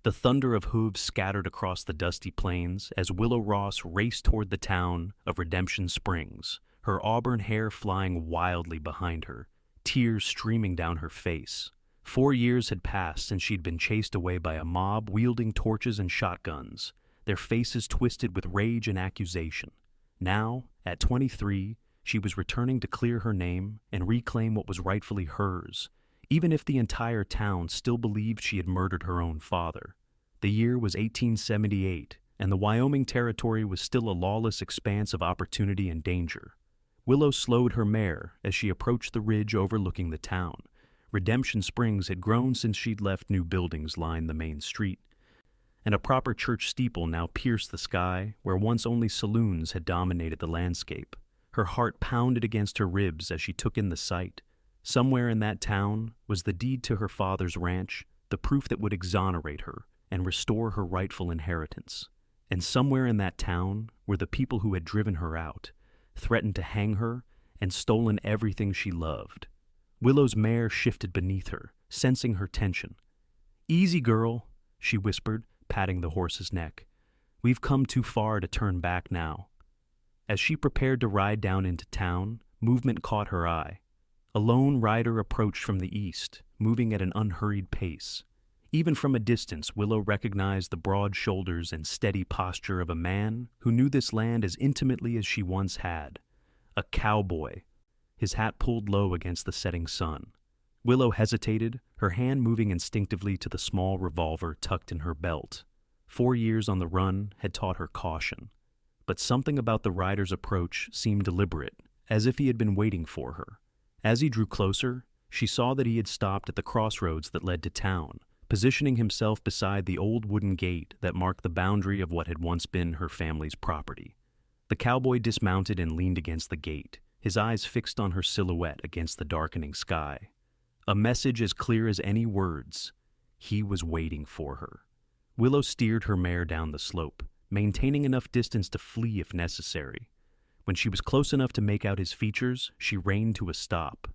The thunder of hooves scattered across the dusty plains as Willow Ross raced toward the town of Redemption Springs, her auburn hair flying wildly behind her, tears streaming down her face. 4 years had passed since she'd been chased away by a mob wielding torches and shotguns, their faces twisted with rage and accusation. Now, at 23, she was returning to clear her name and reclaim what was rightfully hers, even if the entire town still believed she had murdered her own father. The year was 1878, and the Wyoming Territory was still a lawless expanse of opportunity and danger. Willow slowed her mare as she approached the ridge overlooking the town. Redemption Springs had grown since she'd left. New buildings lined the main street, and a proper church steeple now pierced the sky where once only saloons had dominated the landscape. Her heart pounded against her ribs as she took in the sight. Somewhere in that town was the deed to her father's ranch, the proof that would exonerate her and restore her rightful inheritance. And somewhere in that town were the people who had driven her out, threatened to hang her, and stolen everything she loved. Willow's mare shifted beneath her, sensing her tension. "Easy, girl," she whispered, patting the horse's neck. "We've come too far to turn back now." As she prepared to ride down into town, movement caught her eye. A lone rider approached from the east, moving at an unhurried pace. Even from a distance, Willow recognized the broad shoulders and steady posture of a man who knew this land as intimately as she once had. A cowboy, his hat pulled low against the setting sun. Willow hesitated, her hand moving instinctively to the small revolver tucked in her belt. 4 years on the run had taught her caution. But something about the rider's approach seemed deliberate, as if he had been waiting for her. As he drew closer, she saw that he had stopped at the crossroads that led to town, positioning himself beside the old wooden gate that marked the boundary of what had once been her family's property. The cowboy dismounted and leaned against the gate, his eyes fixed on her silhouette against the darkening sky. A message as clear as any words. He was waiting for her. Willow steered her mare down the slope, maintaining enough distance to flee if necessary. When she was close enough to make out his features, she reined to a stop.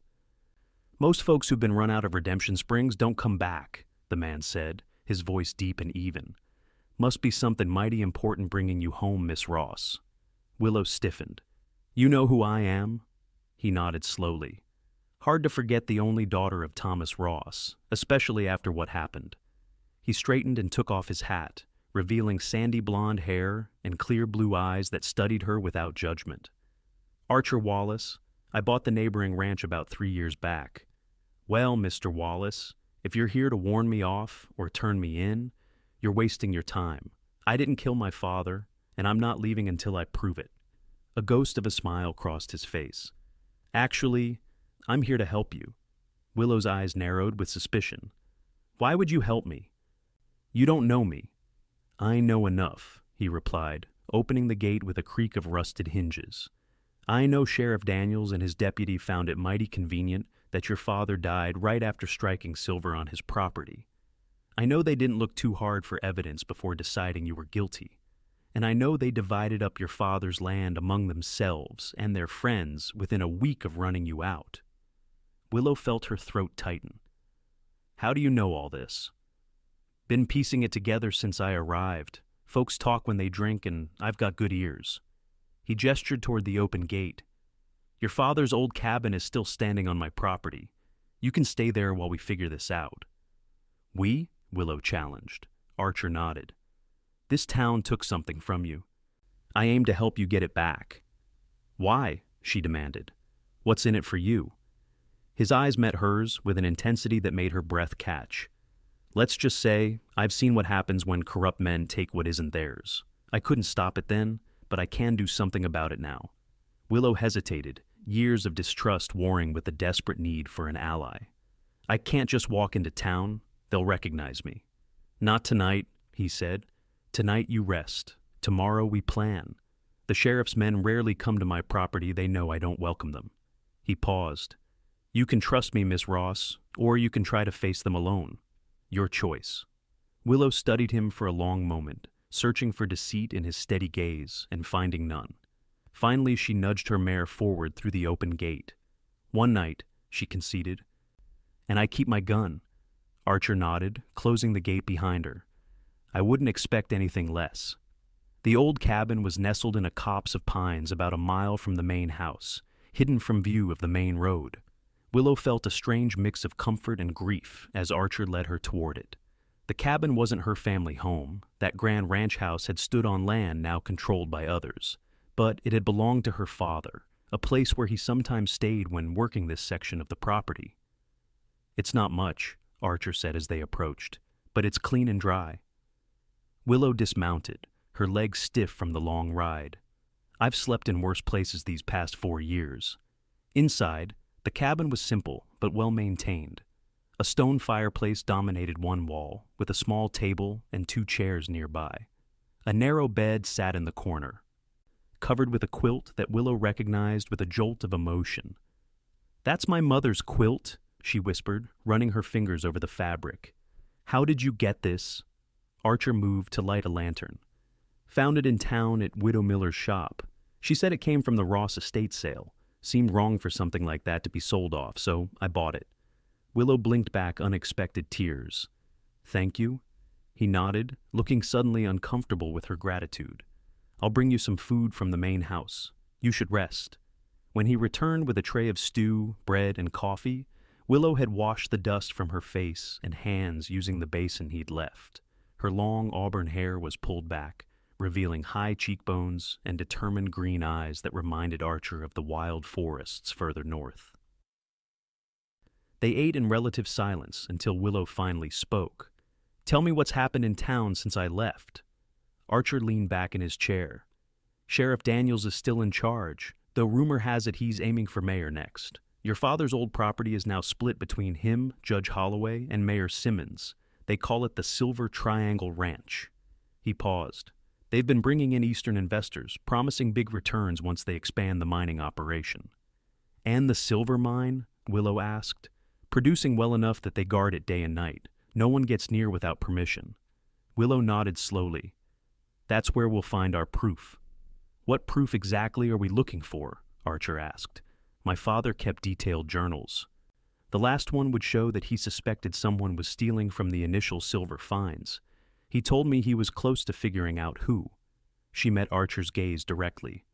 "Most folks who've been run out of Redemption Springs don't come back," the man said, his voice deep and even. "Must be something mighty important bringing you home, Miss Ross." Willow stiffened. "You know who I am?" He nodded slowly. Hard to forget the only daughter of Thomas Ross, especially after what happened. He straightened and took off his hat, revealing sandy blonde hair and clear blue eyes that studied her without judgment. "Archer Wallace. I bought the neighboring ranch about 3 years back." "Well, Mr. Wallace, if you're here to warn me off or turn me in, you're wasting your time. I didn't kill my father, and I'm not leaving until I prove it." A ghost of a smile crossed his face. "Actually, I'm here to help you." Willow's eyes narrowed with suspicion. "Why would you help me?" "You don't know me." "I know enough," he replied, opening the gate with a creak of rusted hinges. "I know Sheriff Daniels and his deputy found it mighty convenient that your father died right after striking silver on his property. I know they didn't look too hard for evidence before deciding you were guilty. And I know they divided up your father's land among themselves and their friends within a week of running you out." Willow felt her throat tighten. "How do you know all this?" "Been piecing it together since I arrived. Folks talk when they drink, and I've got good ears." He gestured toward the open gate. "Your father's old cabin is still standing on my property. You can stay there while we figure this out." "We?" Willow challenged. Archer nodded. "This town took something from you. I aim to help you get it back." "Why?" she demanded. "What's in it for you?" His eyes met hers with an intensity that made her breath catch. "Let's just say I've seen what happens when corrupt men take what isn't theirs. I couldn't stop it then, but I can do something about it now." Willow hesitated, years of distrust warring with the desperate need for an ally. "I can't just walk into town. They'll recognize me." "Not tonight," he said. "Tonight you rest. Tomorrow we plan. The sheriff's men rarely come to my property. They know I don't welcome them." He paused. "You can trust me, Miss Ross, or you can try to face them alone. Your choice." Willow studied him for a long moment, searching for deceit in his steady gaze and finding none. Finally, she nudged her mare forward through the open gate. "One night," she conceded. "And I keep my gun." Archer nodded, closing the gate behind her. I wouldn't expect anything less. The old cabin was nestled in a copse of pines about a mile from the main house, hidden from view of the main road. Willow felt a strange mix of comfort and grief as Archer led her toward it. The cabin wasn't her family home. That grand ranch house had stood on land now controlled by others. But it had belonged to her father, a place where he sometimes stayed when working this section of the property. "It's not much," Archer said as they approached, "but it's clean and dry." Willow dismounted, her legs stiff from the long ride. "I've slept in worse places these past 4 years." Inside, the cabin was simple but well maintained. A stone fireplace dominated one wall, with a small table and 2 chairs nearby. A narrow bed sat in the corner, covered with a quilt that Willow recognized with a jolt of emotion. "That's my mother's quilt," she whispered, running her fingers over the fabric. "How did you get this?" Archer moved to light a lantern. "Found it in town at Widow Miller's shop. She said it came from the Ross estate sale. Seemed wrong for something like that to be sold off, so I bought it." Willow blinked back unexpected tears. "Thank you." He nodded, looking suddenly uncomfortable with her gratitude. "I'll bring you some food from the main house. You should rest." When he returned with a tray of stew, bread, and coffee, Willow had washed the dust from her face and hands using the basin he'd left. Her long auburn hair was pulled back, revealing high cheekbones and determined green eyes that reminded Archer of the wild forests further north. They ate in relative silence until Willow finally spoke. "Tell me what's happened in town since I left." Archer leaned back in his chair. "Sheriff Daniels is still in charge, though rumor has it he's aiming for mayor next. Your father's old property is now split between him, Judge Holloway, and Mayor Simmons. They call it the Silver Triangle Ranch." He paused. "They've been bringing in Eastern investors, promising big returns once they expand the mining operation." "And the silver mine?" Willow asked. "Producing well enough that they guard it day and night. No one gets near without permission." Willow nodded slowly. "That's where we'll find our proof." "What proof exactly are we looking for?" Archer asked. "My father kept detailed journals. The last one would show that he suspected someone was stealing from the initial silver finds. He told me he was close to figuring out who." She met Archer's gaze directly.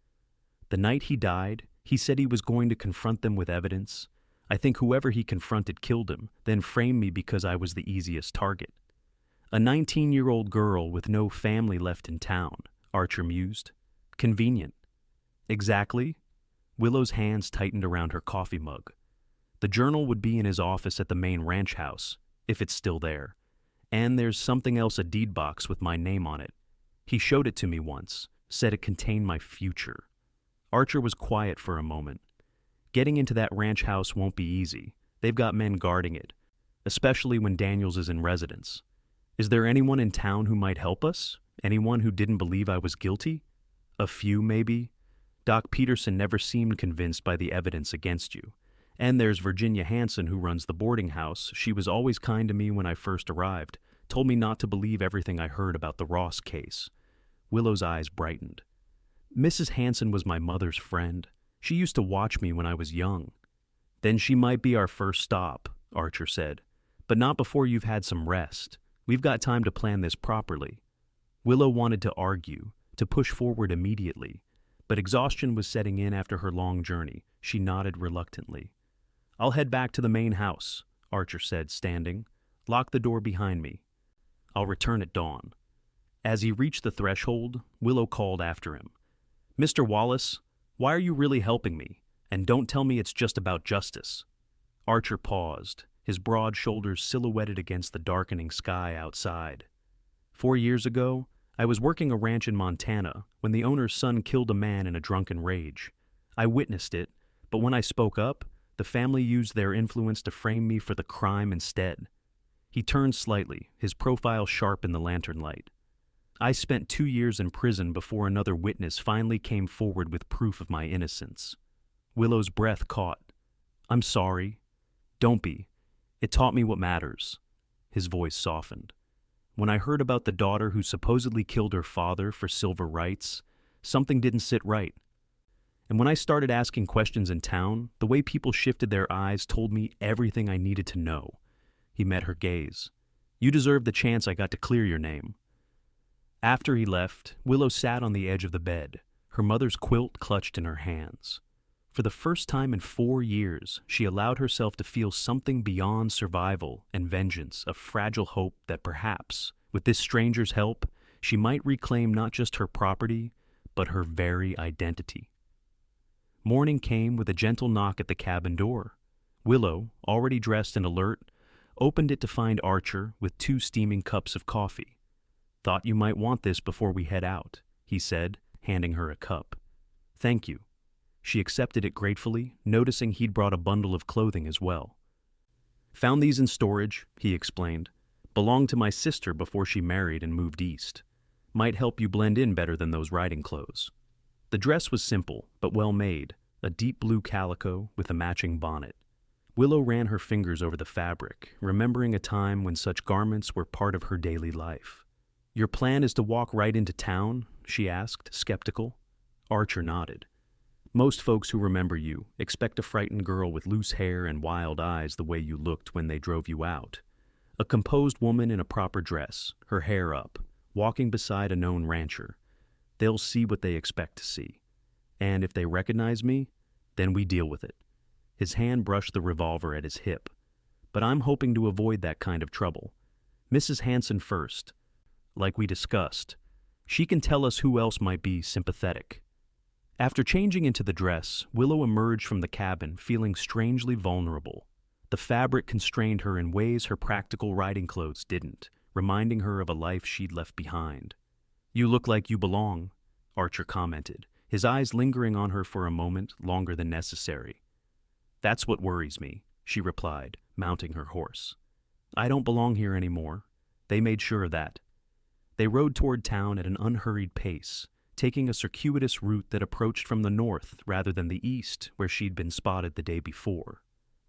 "The night he died, he said he was going to confront them with evidence. I think whoever he confronted killed him, then framed me because I was the easiest target." "A 19-year-old girl with no family left in town," Archer mused. "Convenient." "Exactly." Willow's hands tightened around her coffee mug. "The journal would be in his office at the main ranch house, if it's still there. And there's something else, a deed box with my name on it. He showed it to me once, said it contained my future." Archer was quiet for a moment. "Getting into that ranch house won't be easy. They've got men guarding it, especially when Daniels is in residence. Is there anyone in town who might help us? Anyone who didn't believe I was guilty?" "A few, maybe. Doc Peterson never seemed convinced by the evidence against you. And there's Virginia Hanson who runs the boarding house. She was always kind to me when I first arrived, told me not to believe everything I heard about the Ross case." Willow's eyes brightened. "Mrs. Hanson was my mother's friend. She used to watch me when I was young." "Then she might be our first stop," Archer said. "But not before you've had some rest. We've got time to plan this properly." Willow wanted to argue, to push forward immediately, but exhaustion was setting in after her long journey. She nodded reluctantly. "I'll head back to the main house," Archer said, standing. "Lock the door behind me. I'll return at dawn." As he reached the threshold, Willow called after him. "Mr. Wallace, why are you really helping me? And don't tell me it's just about justice." Archer paused, his broad shoulders silhouetted against the darkening sky outside. 4 years ago, I was working a ranch in Montana when the owner's son killed a man in a drunken rage. I witnessed it, but when I spoke up, the family used their influence to frame me for the crime instead." He turned slightly, his profile sharp in the lantern light. "I spent 2 years in prison before another witness finally came forward with proof of my innocence." Willow's breath caught. "I'm sorry." "Don't be. It taught me what matters." His voice softened. "When I heard about the daughter who supposedly killed her father for silver rights, something didn't sit right. And when I started asking questions in town, the way people shifted their eyes told me everything I needed to know." He met her gaze. "You deserve the chance I got to clear your name." After he left, Willow sat on the edge of the bed, her mother's quilt clutched in her hands. For the first time in 4 years, she allowed herself to feel something beyond survival and vengeance, a fragile hope that perhaps, with this stranger's help, she might reclaim not just her property, but her very identity. Morning came with a gentle knock at the cabin door. Willow, already dressed and alert, opened it to find Archer with 2 steaming cups of coffee. "Thought you might want this before we head out," he said, handing her a cup. "Thank you." She accepted it gratefully, noticing he'd brought a bundle of clothing as well. "Found these in storage," he explained. "Belonged to my sister before she married and moved east. Might help you blend in better than those riding clothes." The dress was simple, but well made, a deep blue calico with a matching bonnet. Willow ran her fingers over the fabric, remembering a time when such garments were part of her daily life. "Your plan is to walk right into town?" she asked, skeptical. Archer nodded. "Most folks who remember you expect a frightened girl with loose hair and wild eyes the way you looked when they drove you out. A composed woman in a proper dress, her hair up, walking beside a known rancher. They'll see what they expect to see. And if they recognize me, then we deal with it." His hand brushed the revolver at his hip. "But I'm hoping to avoid that kind of trouble. Mrs. Hanson first. Like we discussed, she can tell us who else might be sympathetic." After changing into the dress, Willow emerged from the cabin feeling strangely vulnerable. The fabric constrained her in ways her practical riding clothes didn't, reminding her of a life she'd left behind. "You look like you belong," Archer commented, his eyes lingering on her for a moment longer than necessary. "That's what worries me," she replied, mounting her horse. "I don't belong here anymore. They made sure of that." They rode toward town at an unhurried pace, taking a circuitous route that approached from the north rather than the east, where she'd been spotted the day before.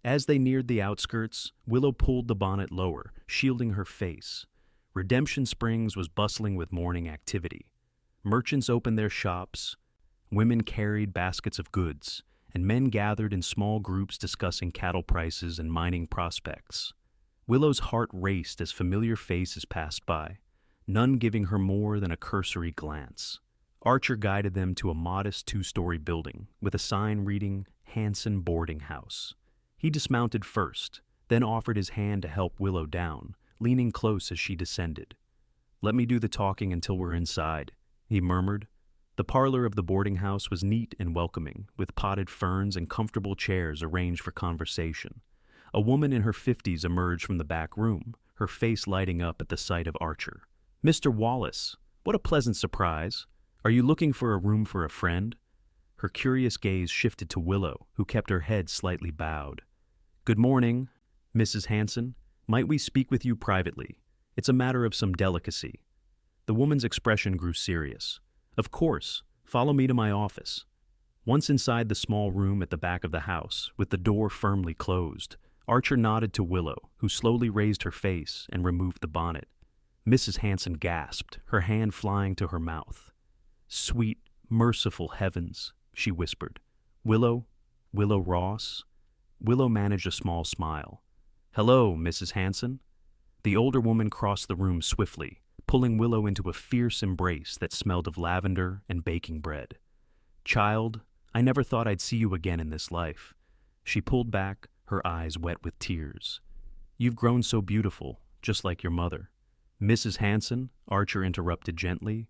As they neared the outskirts, Willow pulled the bonnet lower, shielding her face. Redemption Springs was bustling with morning activity. Merchants opened their shops, women carried baskets of goods, and men gathered in small groups discussing cattle prices and mining prospects. Willow's heart raced as familiar faces passed by, none giving her more than a cursory glance. Archer guided them to a modest 2-story building with a sign reading Hanson Boarding House. He dismounted first, then offered his hand to help Willow down, leaning close as she descended. "Let me do the talking until we're inside," he murmured. The parlor of the boarding house was neat and welcoming, with potted ferns and comfortable chairs arranged for conversation. A woman in her 50s emerged from the back room, her face lighting up at the sight of Archer. "Mr. Wallace, what a pleasant surprise. Are you looking for a room for a friend?" Her curious gaze shifted to Willow, who kept her head slightly bowed. "Good morning, Mrs. Hanson. Might we speak with you privately? It's a matter of some delicacy." The woman's expression grew serious. "Of course. Follow me to my office." Once inside the small room at the back of the house, with the door firmly closed, Archer nodded to Willow, who slowly raised her face and removed the bonnet. Mrs. Hanson gasped, her hand flying to her mouth. "Sweet, merciful heavens," she whispered. Willow Ross?" Willow managed a small smile. "Hello, Mrs. Hanson." The older woman crossed the room swiftly, pulling Willow into a fierce embrace that smelled of lavender and baking bread. "Child, I never thought I'd see you again in this life." She pulled back, her eyes wet with tears. "You've grown so beautiful, just like your mother." "Mrs. Hanson," Archer interrupted gently,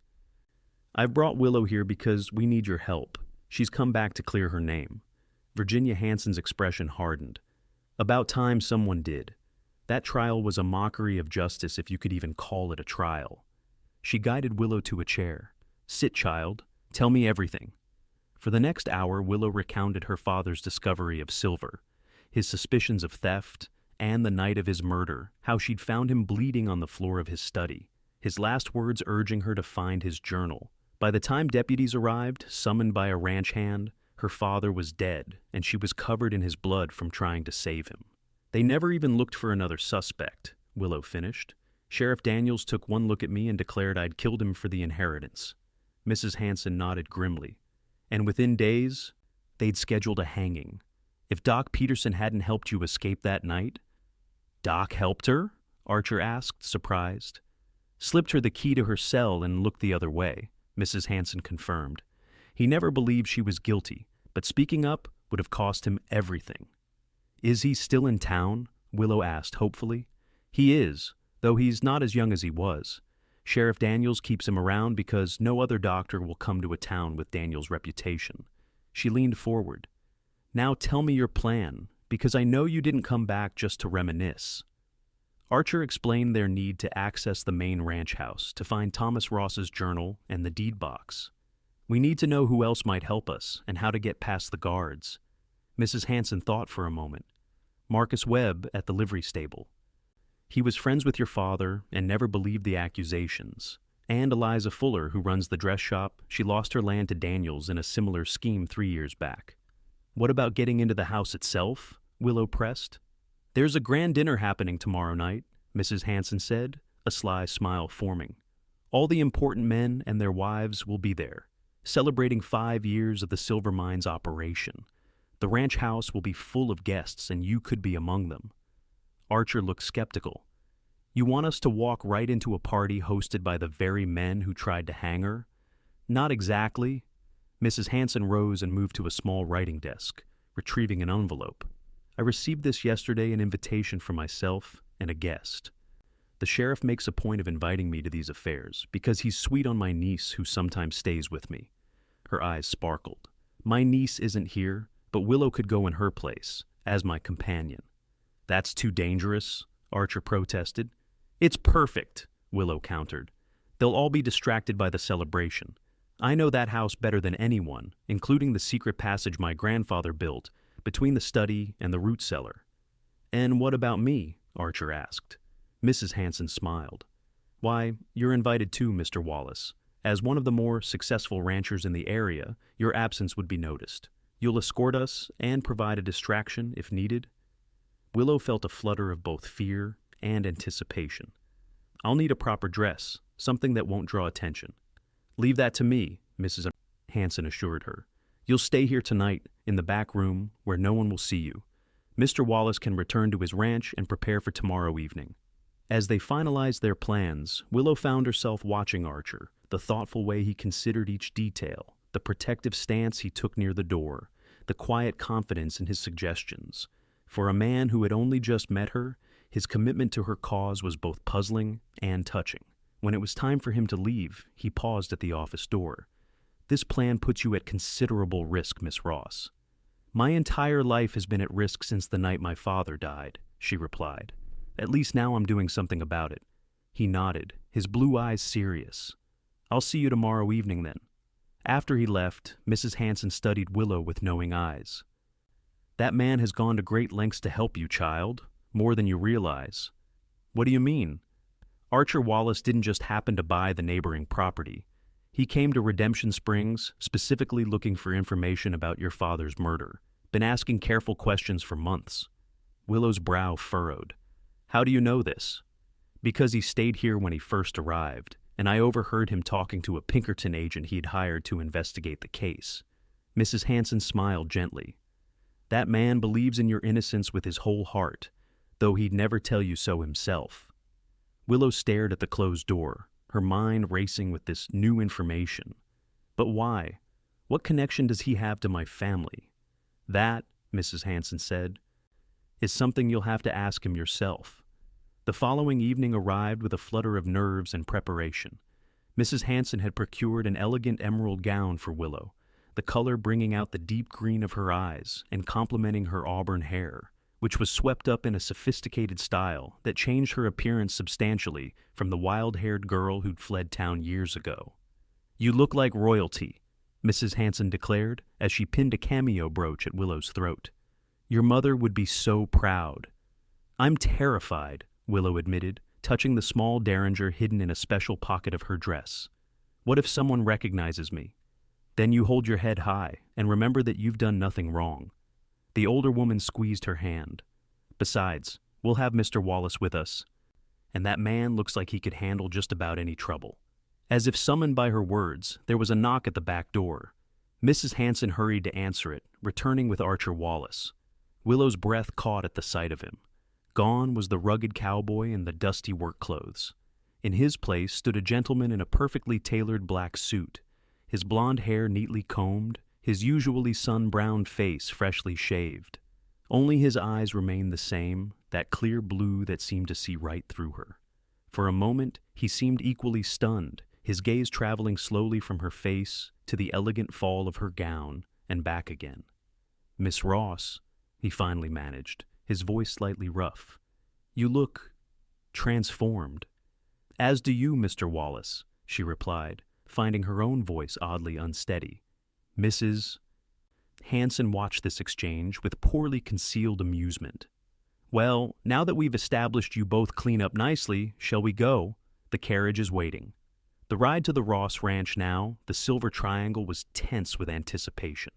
"I've brought Willow here because we need your help. She's come back to clear her name." Virginia Hanson's expression hardened. "About time someone did. That trial was a mockery of justice if you could even call it a trial." She guided Willow to a chair. "Sit, child. Tell me everything." For the next hour, Willow recounted her father's discovery of silver, his suspicions of theft, and the night of his murder, how she'd found him bleeding on the floor of his study, his last words urging her to find his journal. By the time deputies arrived, summoned by a ranch hand, her father was dead, and she was covered in his blood from trying to save him. "They never even looked for another suspect," Willow finished. "Sheriff Daniels took one look at me and declared I'd killed him for the inheritance." Mrs. Hanson nodded grimly. "And within days, they'd scheduled a hanging. If Doc Peterson hadn't helped you escape that night—" "Doc helped her?" Archer asked, surprised. Slipped her the key to her cell and looked the other way, Mrs. Hanson confirmed. He never believed she was guilty, but speaking up would have cost him everything. Is he still in town? Willow asked hopefully. He is, though he's not as young as he was. Sheriff Daniels keeps him around because no other doctor will come to a town with Daniels' reputation. She leaned forward. Now tell me your plan, because I know you didn't come back just to reminisce. Archer explained their need to access the main ranch house to find Thomas Ross's journal and the deed box. We need to know who else might help us and how to get past the guards. Mrs. Hanson thought for a moment. Marcus Webb at the livery stable. He was friends with your father and never believed the accusations. And Eliza Fuller, who runs the dress shop, she lost her land to Daniels in a similar scheme 3 years back. What about getting into the house itself? Willow pressed. There's a grand dinner happening tomorrow night, Mrs. Hanson said, a sly smile forming. All the important men and their wives will be there, celebrating 5 years of the silver mines operation. The ranch house will be full of guests, and you could be among them. Archer looked skeptical. You want us to walk right into a party hosted by the very men who tried to hang her? Not exactly. Mrs. Hanson rose and moved to a small writing desk, retrieving an envelope. I received this yesterday, an invitation for myself and a guest. The sheriff makes a point of inviting me to these affairs because he's sweet on my niece who sometimes stays with me. Her eyes sparkled. My niece isn't here, but Willow could go in her place, as my companion. That's too dangerous, Archer protested. It's perfect, Willow countered. They'll all be distracted by the celebration. I know that house better than anyone, including the secret passage my grandfather built between the study and the root cellar. And what about me? Archer asked. Mrs. Hanson smiled. Why, you're invited too, Mr. Wallace. As one of the more successful ranchers in the area, your absence would be noticed. You'll escort us and provide a distraction if needed. Willow felt a flutter of both fear and anticipation. I'll need a proper dress, something that won't draw attention. Leave that to me, Mrs. Hanson assured her. You'll stay here tonight in the back room where no one will see you. Mr. Wallace can return to his ranch and prepare for tomorrow evening. As they finalized their plans, Willow found herself watching Archer, the thoughtful way he considered each detail, the protective stance he took near the door, the quiet confidence in his suggestions. For a man who had only just met her, his commitment to her cause was both puzzling and touching. When it was time for him to leave, he paused at the office door. This plan puts you at considerable risk, Miss Ross. My entire life has been at risk since the night my father died, she replied. At least now I'm doing something about it. He nodded, his blue eyes serious. I'll see you tomorrow evening then. After he left, Mrs. Hanson studied Willow with knowing eyes. That man has gone to great lengths to help you, child, more than you realize. What do you mean? Archer Wallace didn't just happen to buy the neighboring property. He came to Redemption Springs specifically looking for information about your father's murder. Been asking careful questions for months. Willow's brow furrowed. How do you know this? Because he stayed here when he first arrived, and I overheard him talking to a Pinkerton agent he'd hired to investigate the case. Mrs. Hanson smiled gently. That man believes in your innocence with his whole heart, though he'd never tell you so himself. Willow stared at the closed door, her mind racing with this new information. But why? What connection does he have to my family? That, Mrs. Hanson said, is something you'll have to ask him yourself. The following evening arrived with a flutter of nerves and preparation. Mrs. Hanson had procured an elegant emerald gown for Willow, the color bringing out the deep green of her eyes and complementing her auburn hair, which was swept up in a sophisticated style that changed her appearance substantially from the wild-haired girl who'd fled town years ago. You look like royalty, Mrs. Hanson declared as she pinned a cameo brooch at Willow's throat. Your mother would be so proud. I'm terrified, Willow admitted, touching the small derringer hidden in a special pocket of her dress. What if someone recognizes me? Then you hold your head high and remember that you've done nothing wrong. The older woman squeezed her hand. Besides, we'll have Mr. Wallace with us, and that man looks like he could handle just about any trouble. As if summoned by her words, there was a knock at the back door. Mrs. Hanson hurried to answer it, returning with Archer Wallace. Willow's breath caught at the sight of him. Gone was the rugged cowboy in the dusty work clothes. In his place stood a gentleman in a perfectly tailored black suit, his blonde hair neatly combed, his usually sun-browned face freshly shaved. Only his eyes remained the same, that clear blue that seemed to see right through her. For a moment, he seemed equally stunned, his gaze traveling slowly from her face to the elegant fall of her gown and back again. "Miss Ross," he finally managed, his voice slightly rough. "You look transformed." "As do you, Mr. Wallace," she replied, finding her own voice oddly unsteady. "Mrs. Hanson watched this exchange with poorly concealed amusement. "Well, now that we've established you both clean up nicely, shall we go? The carriage is waiting." The ride to the Ross Ranch now, the Silver Triangle, was tense with anticipation.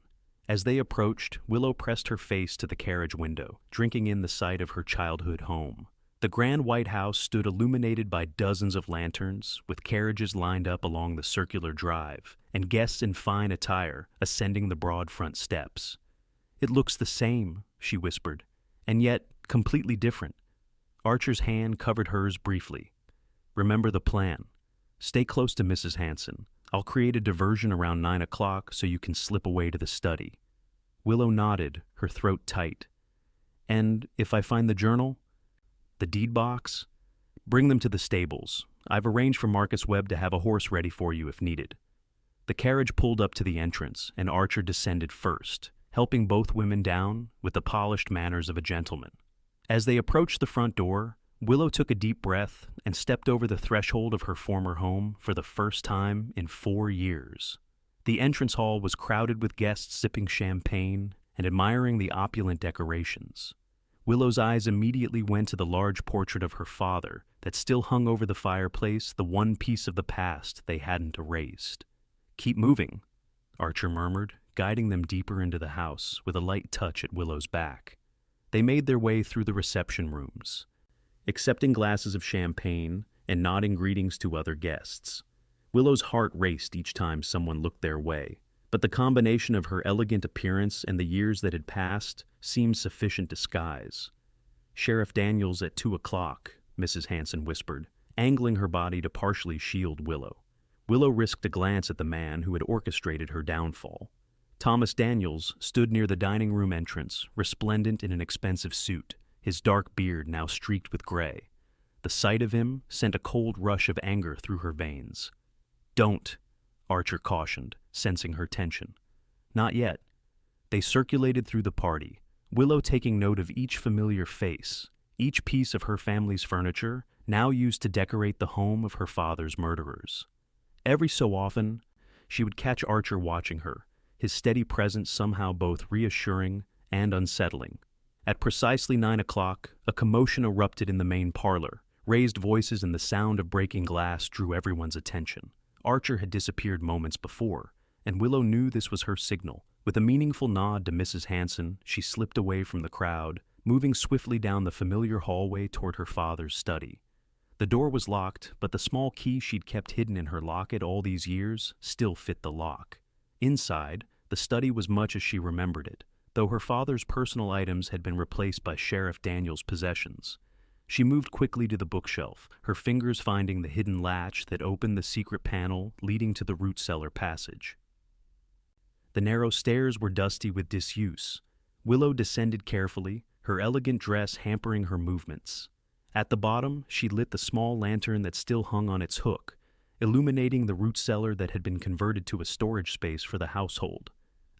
As they approached, Willow pressed her face to the carriage window, drinking in the sight of her childhood home. The grand white house stood illuminated by dozens of lanterns, with carriages lined up along the circular drive, and guests in fine attire ascending the broad front steps. "It looks the same," she whispered, "and yet completely different." Archer's hand covered hers briefly. "Remember the plan. Stay close to Mrs. Hanson. I'll create a diversion around 9 o'clock so you can slip away to the study." Willow nodded, her throat tight. "And if I find the journal? The deed box? Bring them to the stables. I've arranged for Marcus Webb to have a horse ready for you if needed." The carriage pulled up to the entrance, and Archer descended first, helping both women down with the polished manners of a gentleman. As they approached the front door, Willow took a deep breath and stepped over the threshold of her former home for the first time in 4 years. The entrance hall was crowded with guests sipping champagne and admiring the opulent decorations. Willow's eyes immediately went to the large portrait of her father that still hung over the fireplace, the one piece of the past they hadn't erased. "Keep moving," Archer murmured, guiding them deeper into the house with a light touch at Willow's back. They made their way through the reception rooms, accepting glasses of champagne and nodding greetings to other guests. Willow's heart raced each time someone looked their way, but the combination of her elegant appearance and the years that had passed seemed sufficient disguise. "Sheriff Daniels at 2 o'clock, Mrs. Hanson whispered, angling her body to partially shield Willow. Willow risked a glance at the man who had orchestrated her downfall. Thomas Daniels stood near the dining room entrance, resplendent in an expensive suit, his dark beard now streaked with gray. The sight of him sent a cold rush of anger through her veins. "Don't," Archer cautioned, sensing her tension. "Not yet." They circulated through the party, Willow taking note of each familiar face, each piece of her family's furniture now used to decorate the home of her father's murderers. Every so often, she would catch Archer watching her, his steady presence somehow both reassuring and unsettling. At precisely 9 o'clock, a commotion erupted in the main parlor. Raised voices and the sound of breaking glass drew everyone's attention. Archer had disappeared moments before, and Willow knew this was her signal. With a meaningful nod to Mrs. Hanson, she slipped away from the crowd, moving swiftly down the familiar hallway toward her father's study. The door was locked, but the small key she'd kept hidden in her locket all these years still fit the lock. Inside, the study was much as she remembered it, though her father's personal items had been replaced by Sheriff Daniels' possessions. She moved quickly to the bookshelf, her fingers finding the hidden latch that opened the secret panel leading to the root cellar passage. The narrow stairs were dusty with disuse. Willow descended carefully, her elegant dress hampering her movements. At the bottom, she lit the small lantern that still hung on its hook, illuminating the root cellar that had been converted to a storage space for the household.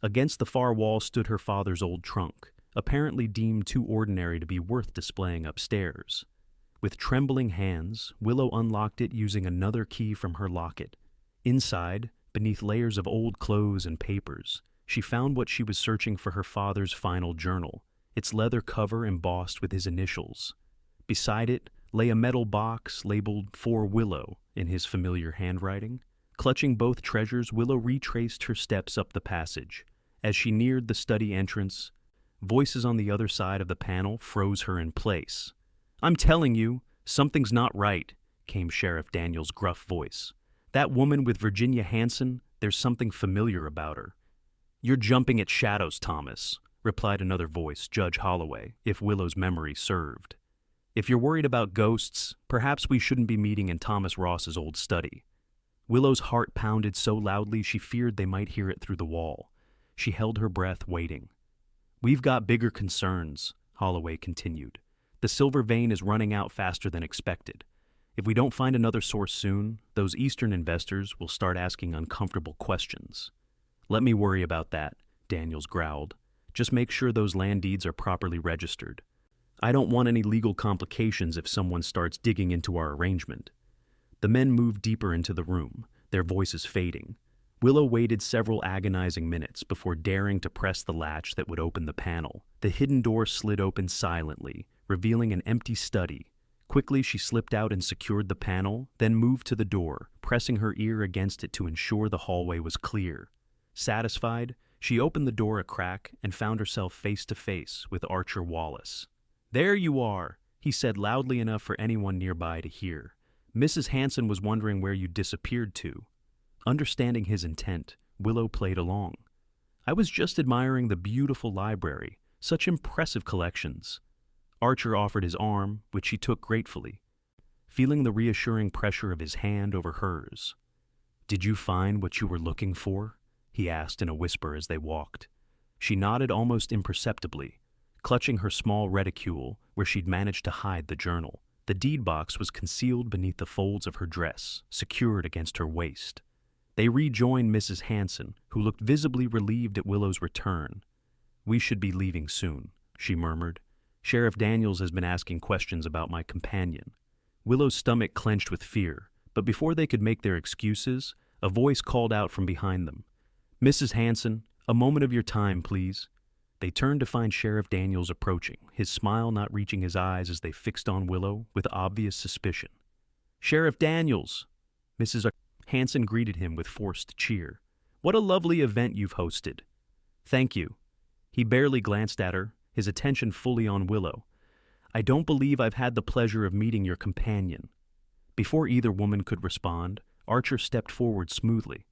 Against the far wall stood her father's old trunk, apparently deemed too ordinary to be worth displaying upstairs. With trembling hands, Willow unlocked it using another key from her locket. Inside, beneath layers of old clothes and papers, she found what she was searching for: her father's final journal, its leather cover embossed with his initials. Beside it lay a metal box labeled "For Willow" in his familiar handwriting. Clutching both treasures, Willow retraced her steps up the passage. As she neared the study entrance, voices on the other side of the panel froze her in place. "I'm telling you, something's not right," came Sheriff Daniels' gruff voice. "That woman with Virginia Hanson, there's something familiar about her." "You're jumping at shadows, Thomas," replied another voice, Judge Holloway, if Willow's memory served. If you're worried about ghosts, perhaps we shouldn't be meeting in Thomas Ross's old study. Willow's heart pounded so loudly she feared they might hear it through the wall. She held her breath, waiting. We've got bigger concerns, Holloway continued. The silver vein is running out faster than expected. If we don't find another source soon, those Eastern investors will start asking uncomfortable questions. Let me worry about that, Daniels growled. Just make sure those land deeds are properly registered. I don't want any legal complications if someone starts digging into our arrangement. The men moved deeper into the room, their voices fading. Willow waited several agonizing minutes before daring to press the latch that would open the panel. The hidden door slid open silently, revealing an empty study. Quickly she slipped out and secured the panel, then moved to the door, pressing her ear against it to ensure the hallway was clear. Satisfied, she opened the door a crack and found herself face to face with Archer Wallace. "There you are," he said loudly enough for anyone nearby to hear. "Mrs. Hanson was wondering where you disappeared to." Understanding his intent, Willow played along. "I was just admiring the beautiful library, such impressive collections." Archer offered his arm, which she took gratefully, feeling the reassuring pressure of his hand over hers. "Did you find what you were looking for?" he asked in a whisper as they walked. She nodded almost imperceptibly, clutching her small reticule where she'd managed to hide the journal. The deed box was concealed beneath the folds of her dress, secured against her waist. They rejoined Mrs. Hanson, who looked visibly relieved at Willow's return. "We should be leaving soon," she murmured. "Sheriff Daniels has been asking questions about my companion." Willow's stomach clenched with fear, but before they could make their excuses, a voice called out from behind them. "Mrs. Hanson, a moment of your time, please." They turned to find Sheriff Daniels approaching, his smile not reaching his eyes as they fixed on Willow with obvious suspicion. "Sheriff Daniels!" Mrs. Hanson greeted him with forced cheer. "What a lovely event you've hosted." "Thank you." He barely glanced at her, his attention fully on Willow. "I don't believe I've had the pleasure of meeting your companion." Before either woman could respond, Archer stepped forward smoothly.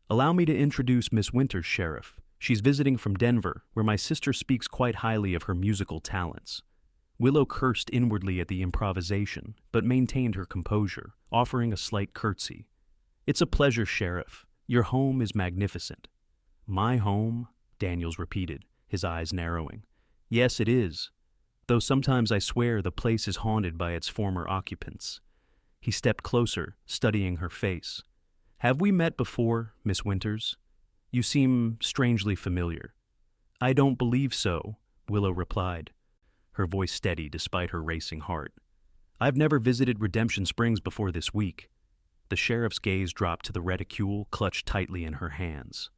"Allow me to introduce Miss Winters, Sheriff. She's visiting from Denver, where my sister speaks quite highly of her musical talents." Willow cursed inwardly at the improvisation, but maintained her composure, offering a slight curtsy. "It's a pleasure, Sheriff. Your home is magnificent." "My home?" Daniels repeated, his eyes narrowing. "Yes, it is. Though sometimes I swear the place is haunted by its former occupants." He stepped closer, studying her face. "Have we met before, Miss Winters? You seem strangely familiar." "I don't believe so," Willow replied, her voice steady despite her racing heart. "I've never visited Redemption Springs before this week." The sheriff's gaze dropped to the reticule clutched tightly in her hands.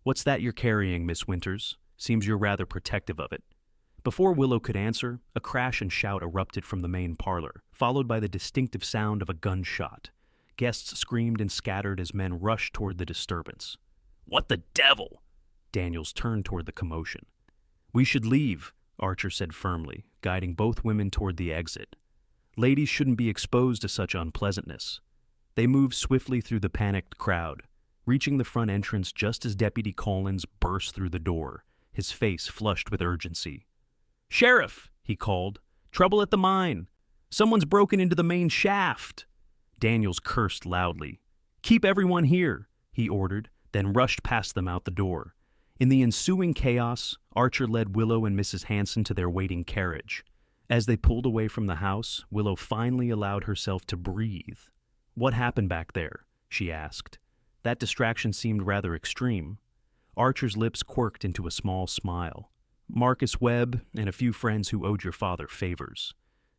"What's that you're carrying, Miss Winters? Seems you're rather protective of it." Before Willow could answer, a crash and shout erupted from the main parlor, followed by the distinctive sound of a gunshot. Guests screamed and scattered as men rushed toward the disturbance. "What the devil?" Daniels turned toward the commotion. "We should leave," Archer said firmly, guiding both women toward the exit. "Ladies shouldn't be exposed to such unpleasantness." They moved swiftly through the panicked crowd, reaching the front entrance just as Deputy Collins burst through the door, his face flushed with urgency. "Sheriff," he called, "trouble at the mine. Someone's broken into the main shaft." Daniels cursed loudly. "Keep everyone here," he ordered, then rushed past them out the door. In the ensuing chaos, Archer led Willow and Mrs. Hanson to their waiting carriage. As they pulled away from the house, Willow finally allowed herself to breathe. "What happened back there?" she asked. That distraction seemed rather extreme. Archer's lips quirked into a small smile. "Marcus Webb and a few friends who owed your father favors.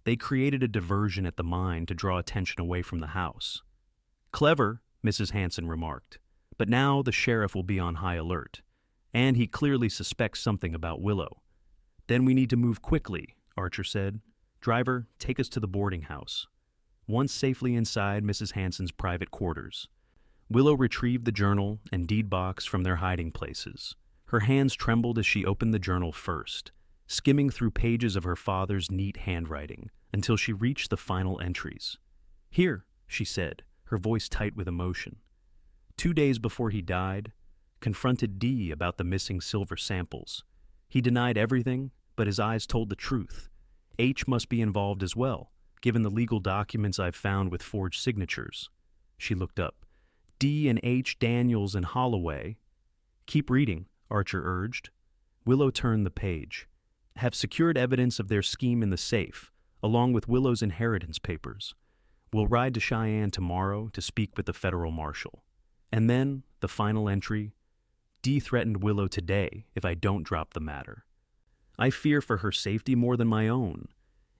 They created a diversion at the mine to draw attention away from the house." "Clever," Mrs. Hanson remarked. "But now the sheriff will be on high alert. And he clearly suspects something about Willow." "Then we need to move quickly," Archer said. "Driver, take us to the boarding house." Once safely inside Mrs. Hanson's private quarters, Willow retrieved the journal and deed box from their hiding places. Her hands trembled as she opened the journal first, skimming through pages of her father's neat handwriting until she reached the final entries. "Here," she said, her voice tight with emotion. 2 days before he died, confronted Dee about the missing silver samples. He denied everything, but his eyes told the truth. H must be involved as well, given the legal documents I've found with forged signatures. She looked up. D and H, Daniels and Holloway. Keep reading, Archer urged. Willow turned the page. Have secured evidence of their scheme in the safe, along with Willow's inheritance papers. We'll ride to Cheyenne tomorrow to speak with the federal marshal. And then, the final entry, D threatened Willow today if I don't drop the matter. I fear for her safety more than my own.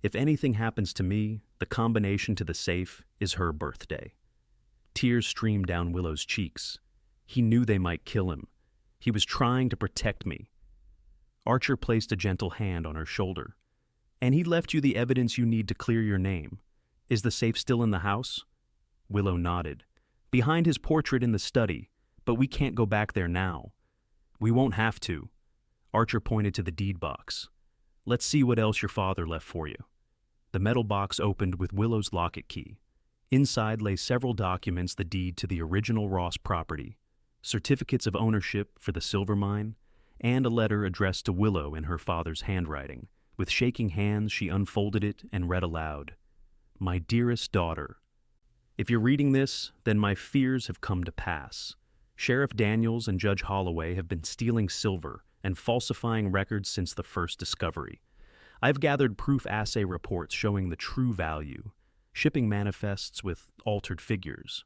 If anything happens to me, the combination to the safe is her birthday. Tears streamed down Willow's cheeks. He knew they might kill him. He was trying to protect me. Archer placed a gentle hand on her shoulder. And he left you the evidence you need to clear your name. Is the safe still in the house? Willow nodded. Behind his portrait in the study, but we can't go back there now. We won't have to. Archer pointed to the deed box. Let's see what else your father left for you. The metal box opened with Willow's locket key. Inside lay several documents, the deed to the original Ross property, certificates of ownership for the silver mine, and a letter addressed to Willow in her father's handwriting. With shaking hands, she unfolded it and read aloud. My dearest daughter, if you're reading this, then my fears have come to pass. Sheriff Daniels and Judge Holloway have been stealing silver and falsifying records since the first discovery. I've gathered proof assay reports showing the true value, shipping manifests with altered figures,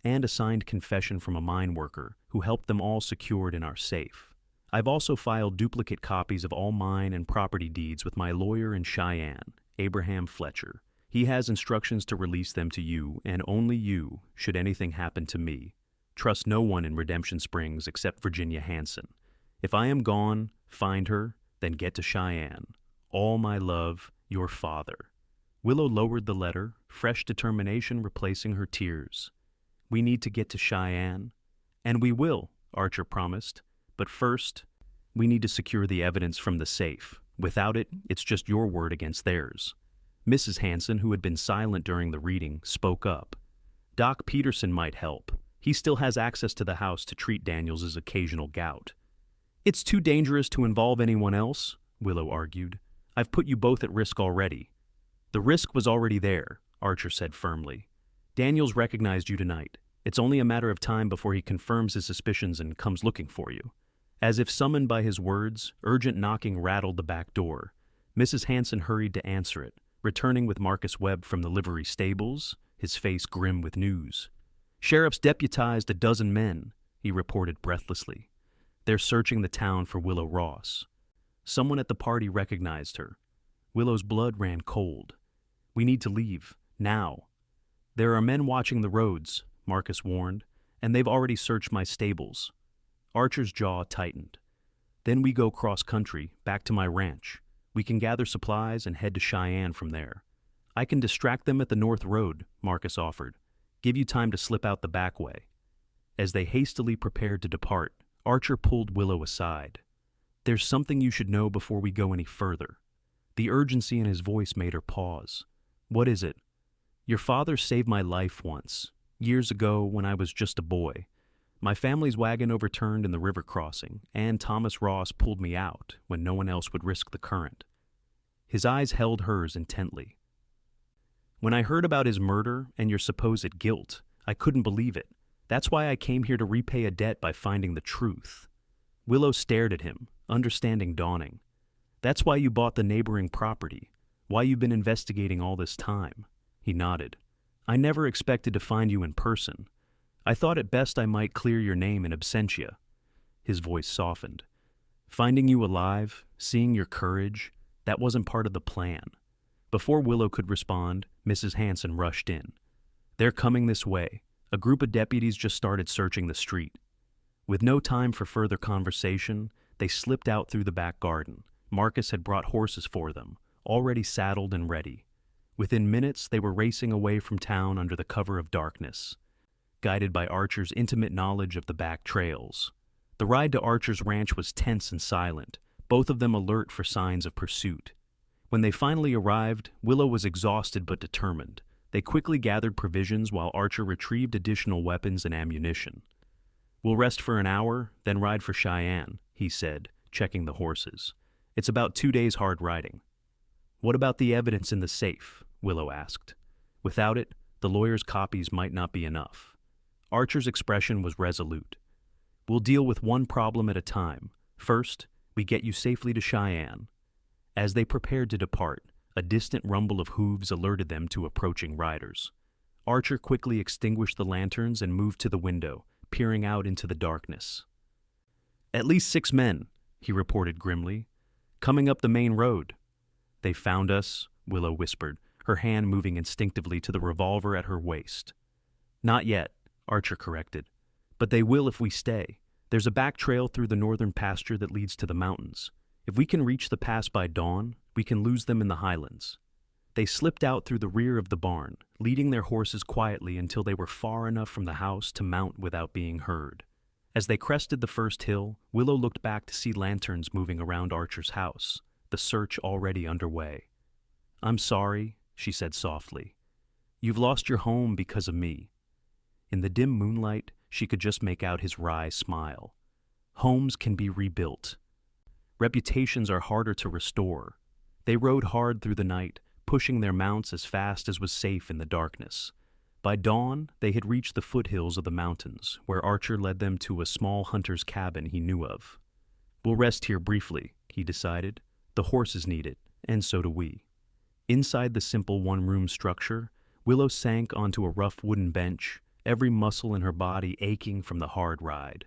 and a signed confession from a mine worker who helped them all secured in our safe. I've also filed duplicate copies of all mine and property deeds with my lawyer in Cheyenne, Abraham Fletcher. He has instructions to release them to you, and only you, should anything happen to me. Trust no one in Redemption Springs except Virginia Hanson. If I am gone, find her, then get to Cheyenne. All my love, your father. Willow lowered the letter, fresh determination replacing her tears. We need to get to Cheyenne. And we will, Archer promised. But first, we need to secure the evidence from the safe. Without it, it's just your word against theirs. Mrs. Hanson, who had been silent during the reading, spoke up. Doc Peterson might help. He still has access to the house to treat Daniels' occasional gout. It's too dangerous to involve anyone else, Willow argued. I've put you both at risk already. The risk was already there, Archer said firmly. Daniels recognized you tonight. It's only a matter of time before he confirms his suspicions and comes looking for you. As if summoned by his words, urgent knocking rattled the back door. Mrs. Hanson hurried to answer it, returning with Marcus Webb from the livery stables, his face grim with news. Sheriff's deputized a dozen men, he reported breathlessly. They're searching the town for Willow Ross. Someone at the party recognized her. Willow's blood ran cold. We need to leave, now. There are men watching the roads, Marcus warned, and they've already searched my stables. Archer's jaw tightened. Then we go cross-country, back to my ranch. We can gather supplies and head to Cheyenne from there. I can distract them at the North Road, Marcus offered. Give you time to slip out the back way. As they hastily prepared to depart, Archer pulled Willow aside. There's something you should know before we go any further. The urgency in his voice made her pause. What is it? Your father saved my life once, years ago when I was just a boy. My family's wagon overturned in the river crossing, and Thomas Ross pulled me out when no one else would risk the current. His eyes held hers intently. When I heard about his murder and your supposed guilt, I couldn't believe it. That's why I came here to repay a debt by finding the truth. Willow stared at him, understanding dawning. That's why you bought the neighboring property, why you've been investigating all this time. He nodded. I never expected to find you in person. I thought at best I might clear your name in absentia. His voice softened. Finding you alive, seeing your courage, that wasn't part of the plan. Before Willow could respond, Mrs. Hanson rushed in. They're coming this way. A group of deputies just started searching the street. With no time for further conversation, they slipped out through the back garden. Marcus had brought horses for them, already saddled and ready. Within minutes, they were racing away from town under the cover of darkness, guided by Archer's intimate knowledge of the back trails. The ride to Archer's ranch was tense and silent, both of them alert for signs of pursuit. When they finally arrived, Willow was exhausted but determined. They quickly gathered provisions while Archer retrieved additional weapons and ammunition. We'll rest for an hour, then ride for Cheyenne, he said, checking the horses. It's about 2 days hard riding. "What about the evidence in the safe?" Willow asked. "Without it, the lawyer's copies might not be enough." Archer's expression was resolute. "We'll deal with one problem at a time. First, we get you safely to Cheyenne." As they prepared to depart, a distant rumble of hooves alerted them to approaching riders. Archer quickly extinguished the lanterns and moved to the window, peering out into the darkness. "At least 6 men," he reported grimly. "Coming up the main road." "They found us," Willow whispered, her hand moving instinctively to the revolver at her waist. "Not yet," Archer corrected. "But they will if we stay. There's a back trail through the northern pasture that leads to the mountains. If we can reach the pass by dawn, we can lose them in the highlands." They slipped out through the rear of the barn, leading their horses quietly until they were far enough from the house to mount without being heard. As they crested the first hill, Willow looked back to see lanterns moving around Archer's house, the search already underway. "I'm sorry," she said softly. "You've lost your home because of me." In the dim moonlight, she could just make out his wry smile. Homes can be rebuilt. Reputations are harder to restore. They rode hard through the night, pushing their mounts as fast as was safe in the darkness. By dawn, they had reached the foothills of the mountains, where Archer led them to a small hunter's cabin he knew of. "We'll rest here briefly," he decided. "The horses need it, and so do we." Inside the simple one-room structure, Willow sank onto a rough wooden bench, every muscle in her body aching from the hard ride.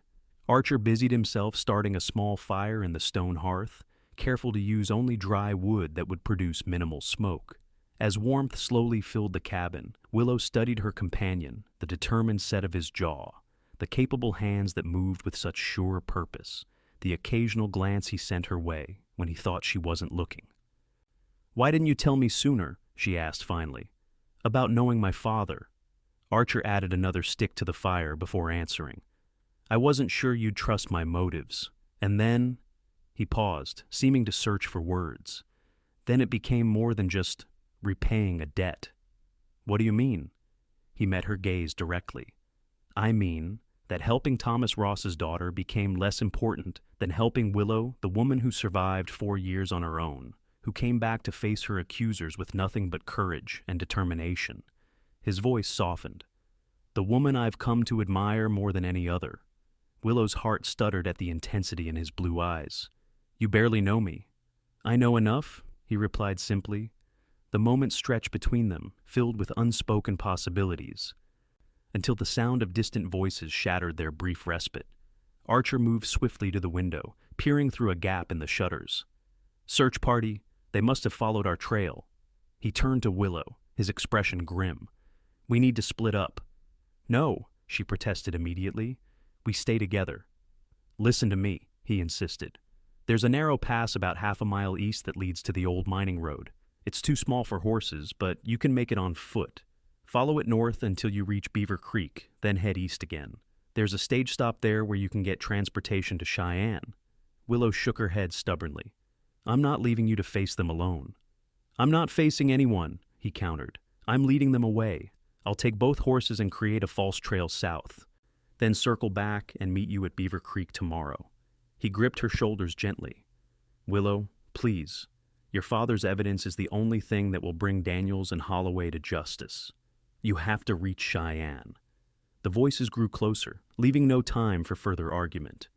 Archer busied himself starting a small fire in the stone hearth, careful to use only dry wood that would produce minimal smoke. As warmth slowly filled the cabin, Willow studied her companion, the determined set of his jaw, the capable hands that moved with such sure purpose, the occasional glance he sent her way when he thought she wasn't looking. "Why didn't you tell me sooner?" she asked finally. "About knowing my father." Archer added another stick to the fire before answering. "I wasn't sure you'd trust my motives. And then—" He paused, seeming to search for words. "Then it became more than just repaying a debt." "What do you mean?" He met her gaze directly. "I mean that helping Thomas Ross's daughter became less important than helping Willow, the woman who survived 4 years on her own, who came back to face her accusers with nothing but courage and determination." His voice softened. "The woman I've come to admire more than any other." Willow's heart stuttered at the intensity in his blue eyes. "You barely know me." "I know enough," he replied simply. The moment stretched between them, filled with unspoken possibilities, until the sound of distant voices shattered their brief respite. Archer moved swiftly to the window, peering through a gap in the shutters. "Search party, they must have followed our trail." He turned to Willow, his expression grim. "We need to split up." "No," she protested immediately. "We stay together." "Listen to me," he insisted. "There's a narrow pass about half a mile east that leads to the old mining road. It's too small for horses, but you can make it on foot. Follow it north until you reach Beaver Creek, then head east again. There's a stage stop there where you can get transportation to Cheyenne." Willow shook her head stubbornly. "I'm not leaving you to face them alone." "I'm not facing anyone," he countered. "I'm leading them away. I'll take both horses and create a false trail south, then circle back and meet you at Beaver Creek tomorrow." He gripped her shoulders gently. "Willow, please. Your father's evidence is the only thing that will bring Daniels and Holloway to justice. You have to reach Cheyenne." The voices grew closer, leaving no time for further argument.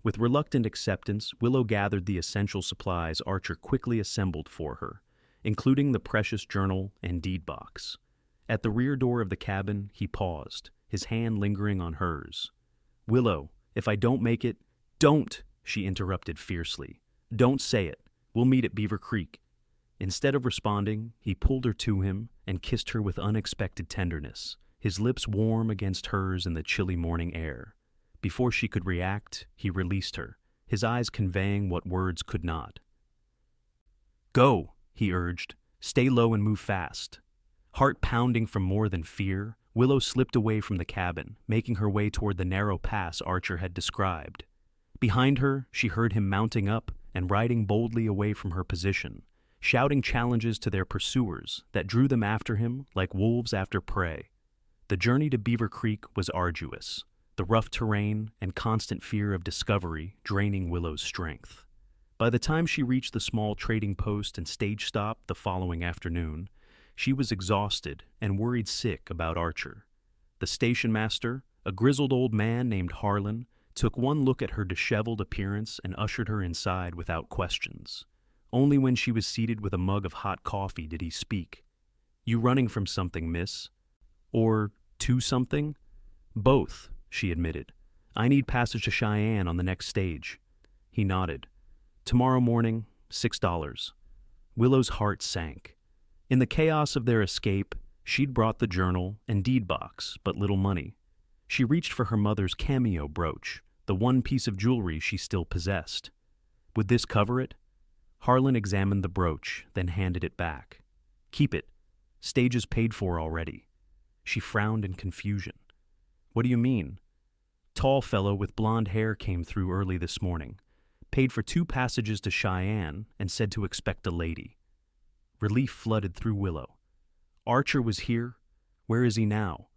With reluctant acceptance, Willow gathered the essential supplies Archer quickly assembled for her, including the precious journal and deed box. At the rear door of the cabin, he paused, his hand lingering on hers. "Willow, if I don't make it—" "Don't!" she interrupted fiercely. "Don't say it. We'll meet at Beaver Creek." Instead of responding, he pulled her to him and kissed her with unexpected tenderness, his lips warm against hers in the chilly morning air. Before she could react, he released her, his eyes conveying what words could not. "Go," he urged. "Stay low and move fast." Heart pounding from more than fear, Willow slipped away from the cabin, making her way toward the narrow pass Archer had described. Behind her, she heard him mounting up and riding boldly away from her position, shouting challenges to their pursuers that drew them after him like wolves after prey. The journey to Beaver Creek was arduous, the rough terrain and constant fear of discovery draining Willow's strength. By the time she reached the small trading post and stage stop the following afternoon, she was exhausted and worried sick about Archer. The station master, a grizzled old man named Harlan, took one look at her disheveled appearance and ushered her inside without questions. Only when she was seated with a mug of hot coffee did he speak. "You running from something, miss? Or to something?" "Both," she admitted. "I need passage to Cheyenne on the next stage." He nodded. "Tomorrow morning, $6. Willow's heart sank. In the chaos of their escape, she'd brought the journal and deed box, but little money. She reached for her mother's cameo brooch, the one piece of jewelry she still possessed. Would this cover it? Harlan examined the brooch, then handed it back. "Keep it. Stage is paid for already." She frowned in confusion. "What do you mean?" "Tall fellow with blonde hair came through early this morning. Paid for 2 passages to Cheyenne and said to expect a lady." Relief flooded through Willow. "Archer was here? Where is he now?"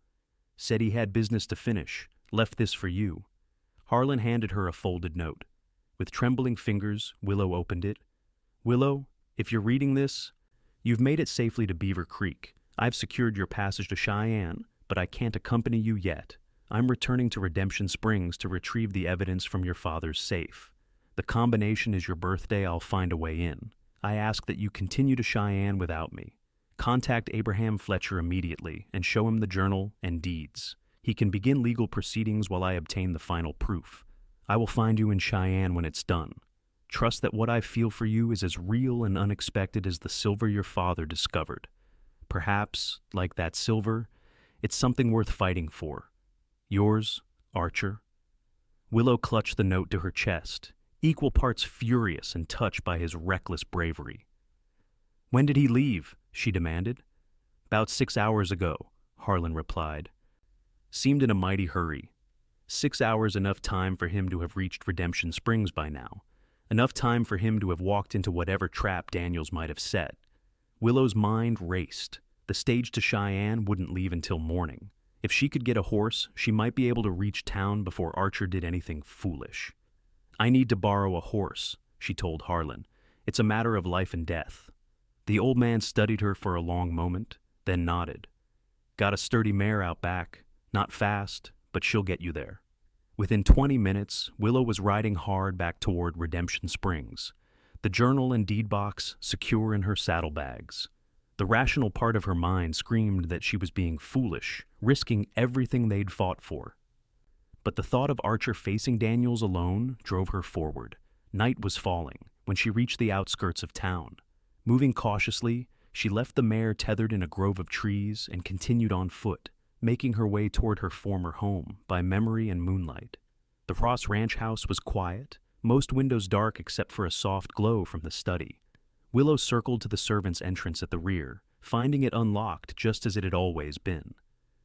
"Said he had business to finish. Left this for you." Harlan handed her a folded note. With trembling fingers, Willow opened it. "Willow, if you're reading this, you've made it safely to Beaver Creek. I've secured your passage to Cheyenne, but I can't accompany you yet. I'm returning to Redemption Springs to retrieve the evidence from your father's safe. The combination is your birthday. I'll find a way in. I ask that you continue to Cheyenne without me. Contact Abraham Fletcher immediately and show him the journal and deeds. He can begin legal proceedings while I obtain the final proof. I will find you in Cheyenne when it's done. Trust that what I feel for you is as real and unexpected as the silver your father discovered. Perhaps, like that silver, it's something worth fighting for. Yours, Archer." Willow clutched the note to her chest, equal parts furious and touched by his reckless bravery. "When did he leave?" she demanded. "About 6 hours ago," Harlan replied. Seemed in a mighty hurry. 6 hours enough time for him to have reached Redemption Springs by now. Enough time for him to have walked into whatever trap Daniels might have set. Willow's mind raced. The stage to Cheyenne wouldn't leave until morning. If she could get a horse, she might be able to reach town before Archer did anything foolish. "I need to borrow a horse," she told Harlan. "It's a matter of life and death." The old man studied her for a long moment, then nodded. "Got a sturdy mare out back. Not fast, but she'll get you there." Within 20 minutes, Willow was riding hard back toward Redemption Springs, the journal and deed box secure in her saddlebags. The rational part of her mind screamed that she was being foolish, risking everything they'd fought for. But the thought of Archer facing Daniels alone drove her forward. Night was falling when she reached the outskirts of town. Moving cautiously, she left the mare tethered in a grove of trees and continued on foot, making her way toward her former home by memory and moonlight. The Ross ranch house was quiet, most windows dark except for a soft glow from the study. Willow circled to the servants' entrance at the rear, finding it unlocked just as it had always been.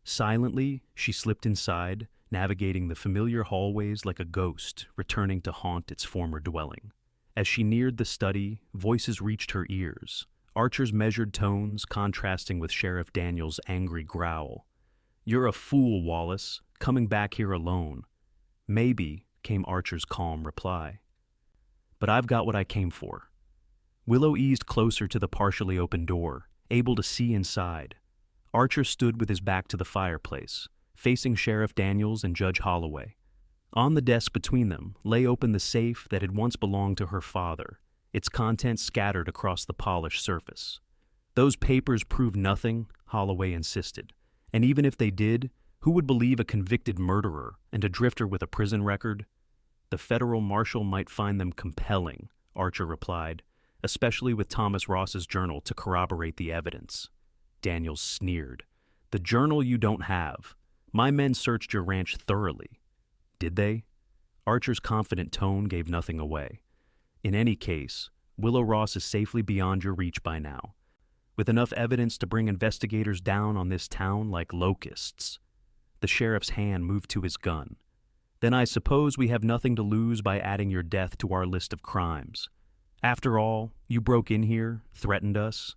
Silently, she slipped inside, navigating the familiar hallways like a ghost returning to haunt its former dwelling. As she neared the study, voices reached her ears, Archer's measured tones contrasting with Sheriff Daniels' angry growl. "You're a fool, Wallace, coming back here alone." "Maybe," came Archer's calm reply. "But I've got what I came for." Willow eased closer to the partially open door, able to see inside. Archer stood with his back to the fireplace, facing Sheriff Daniels and Judge Holloway. On the desk between them lay open the safe that had once belonged to her father, its contents scattered across the polished surface. "Those papers prove nothing," Holloway insisted. "And even if they did, who would believe a convicted murderer and a drifter with a prison record?" "The federal marshal might find them compelling," Archer replied, "especially with Thomas Ross's journal to corroborate the evidence." Daniels sneered. "The journal you don't have. My men searched your ranch thoroughly." "Did they?" Archer's confident tone gave nothing away. "In any case, Willow Ross is safely beyond your reach by now, with enough evidence to bring investigators down on this town like locusts." The sheriff's hand moved to his gun. "Then I suppose we have nothing to lose by adding your death to our list of crimes. After all, you broke in here, threatened us.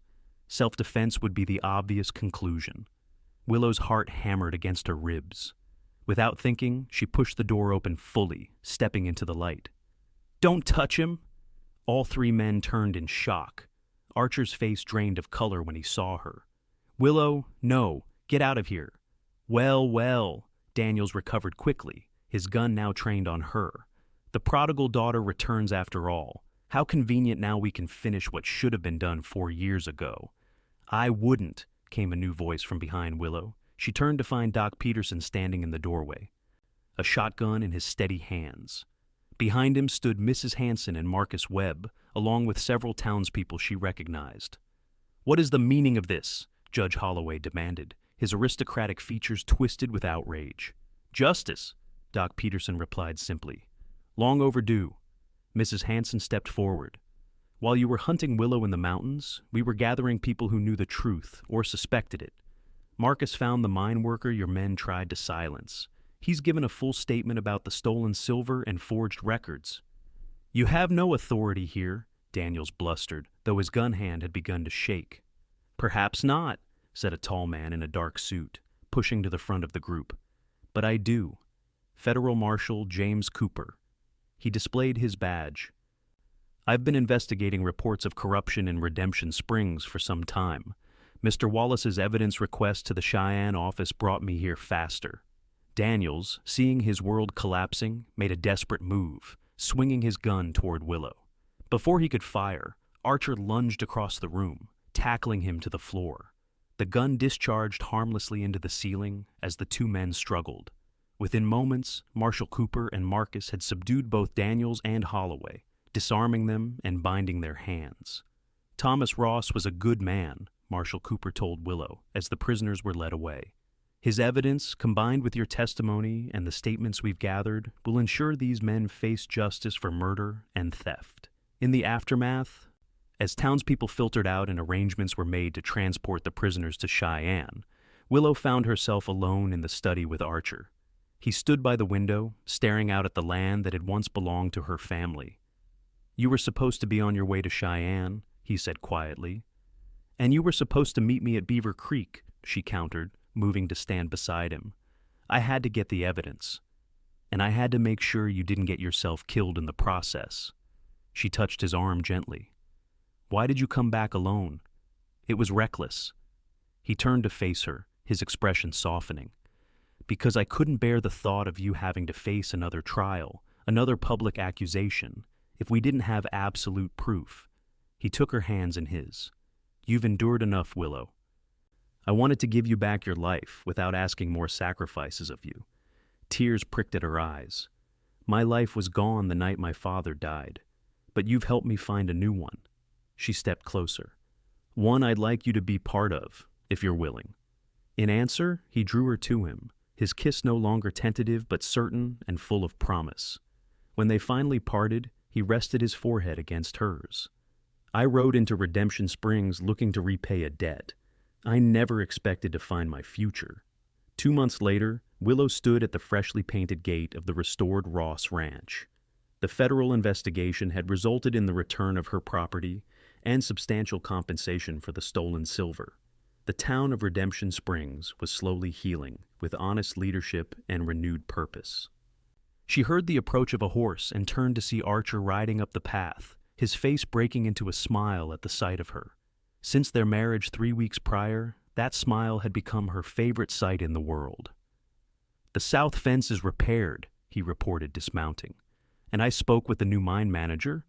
Self-defense would be the obvious conclusion." Willow's heart hammered against her ribs. Without thinking, she pushed the door open fully, stepping into the light. "Don't touch him!" All three men turned in shock. Archer's face drained of color when he saw her. "Willow, no, get out of here." "Well, well," Daniels recovered quickly, his gun now trained on her. "The prodigal daughter returns after all. How convenient now we can finish what should have been done 4 years ago." "I wouldn't," came a new voice from behind Willow. She turned to find Doc Peterson standing in the doorway, a shotgun in his steady hands. Behind him stood Mrs. Hanson and Marcus Webb, along with several townspeople she recognized. "What is the meaning of this?" Judge Holloway demanded, his aristocratic features twisted with outrage. "Justice," Doc Peterson replied simply. "Long overdue." Mrs. Hanson stepped forward. "While you were hunting Willow in the mountains, we were gathering people who knew the truth or suspected it. Marcus found the mine worker your men tried to silence. He's given a full statement about the stolen silver and forged records." "You have no authority here," Daniels blustered, though his gun hand had begun to shake. "Perhaps not," said a tall man in a dark suit, pushing to the front of the group. "But I do. Federal Marshal James Cooper." He displayed his badge. "I've been investigating reports of corruption in Redemption Springs for some time. Mr. Wallace's evidence request to the Cheyenne office brought me here faster." Daniels, seeing his world collapsing, made a desperate move, swinging his gun toward Willow. Before he could fire, Archer lunged across the room, tackling him to the floor. The gun discharged harmlessly into the ceiling as the two men struggled. Within moments, Marshal Cooper and Marcus had subdued both Daniels and Holloway, disarming them and binding their hands. "Thomas Ross was a good man," Marshal Cooper told Willow as the prisoners were led away. "His evidence, combined with your testimony and the statements we've gathered, will ensure these men face justice for murder and theft." In the aftermath, as townspeople filtered out and arrangements were made to transport the prisoners to Cheyenne, Willow found herself alone in the study with Archer. He stood by the window, staring out at the land that had once belonged to her family. "You were supposed to be on your way to Cheyenne," he said quietly. "And you were supposed to meet me at Beaver Creek," she countered, moving to stand beside him. "I had to get the evidence. And I had to make sure you didn't get yourself killed in the process." She touched his arm gently. "Why did you come back alone?" "It was reckless." He turned to face her, his expression softening. "Because I couldn't bear the thought of you having to face another trial, another public accusation, if we didn't have absolute proof." He took her hands in his. "You've endured enough, Willow. I wanted to give you back your life without asking more sacrifices of you." Tears pricked at her eyes. "My life was gone the night my father died, but you've helped me find a new one." She stepped closer. "One I'd like you to be part of, if you're willing." In answer, he drew her to him, his kiss no longer tentative but certain and full of promise. When they finally parted, he rested his forehead against hers. "I rode into Redemption Springs looking to repay a debt. I never expected to find my future." 2 months later, Willow stood at the freshly painted gate of the restored Ross Ranch. The federal investigation had resulted in the return of her property and substantial compensation for the stolen silver. The town of Redemption Springs was slowly healing, with honest leadership and renewed purpose. She heard the approach of a horse and turned to see Archer riding up the path, his face breaking into a smile at the sight of her. Since their marriage 3 weeks prior, that smile had become her favorite sight in the world. "The south fence is repaired," he reported, dismounting. "And I spoke with the new mine manager.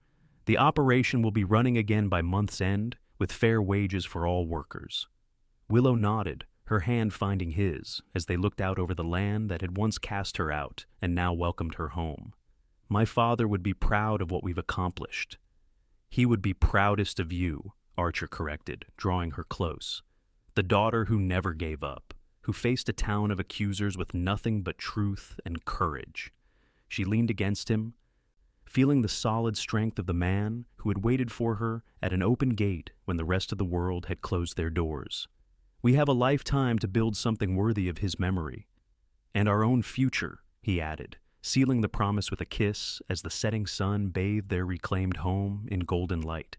The operation will be running again by month's end, with fair wages for all workers." Willow nodded, her hand finding his, as they looked out over the land that had once cast her out and now welcomed her home. "My father would be proud of what we've accomplished." "He would be proudest of you," Archer corrected, drawing her close. "The daughter who never gave up, who faced a town of accusers with nothing but truth and courage." She leaned against him, feeling the solid strength of the man who had waited for her at an open gate when the rest of the world had closed their doors. "We have a lifetime to build something worthy of his memory. And our own future," he added, sealing the promise with a kiss as the setting sun bathed their reclaimed home in golden light.